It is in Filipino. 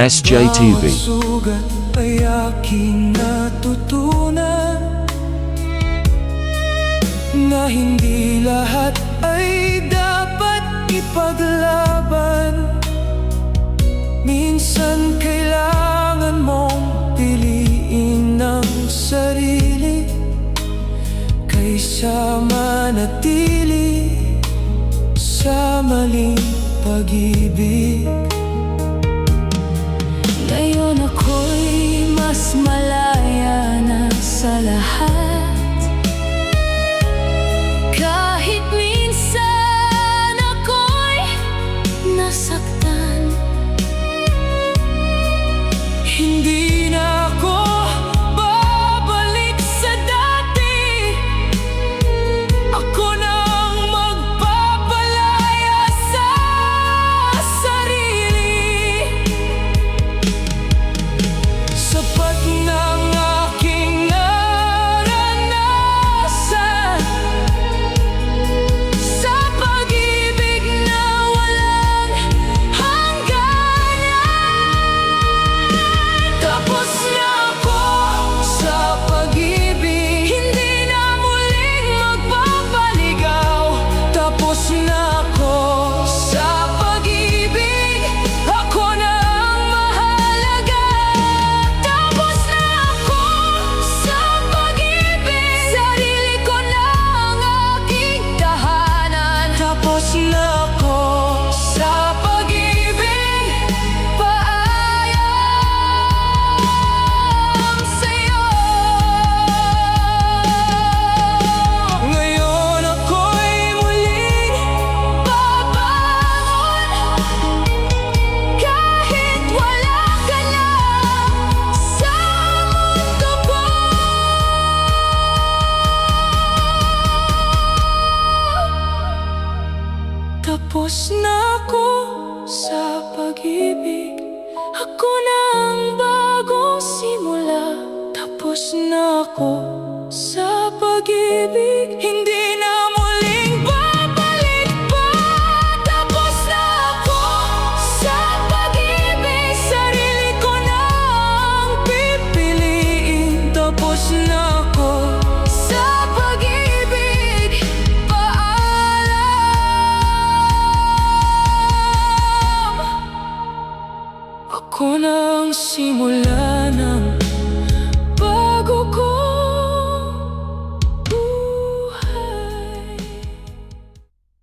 SJTV. Bawat sugat ay aking natutunan na hindi lahat ay dapat ipaglaban. Minsan kailangan mong piliin ang sarili kaysa manatili sa maling pag-ibig. Ngayon ako'y mas malaya na sa lahat. Kahit minsan ako'y nasaktan, hindi na ako babalik sa dati. Ako nang magpapalaya sa sarili. Sapat ng aking naranasan sa pag-ibig na walang hangganan. Tapos na ako sa pag-ibig, hindi na muling magpapaligaw. Tapos na ako sa pag-ibig, ako na ang mahalaga. Tapos na ako sa pag-ibig, sarili ko na ang aking tahanan. Tapos na ako sa pag-ibig, paalam sa'yo. Ngayon ako'y muling babangon, kahit wala ka na sa mundo ko. Tapos na ako sa pag-ibig, ako na ang bagong simula. Tapos na ako sa pag-ibig, hindi na muling babalik pa. Tapos na ako sa pag-ibig, sarili ko na ang pipiliin. Tapos na ako sa pag-ibig, paalam. Ako na ang simula.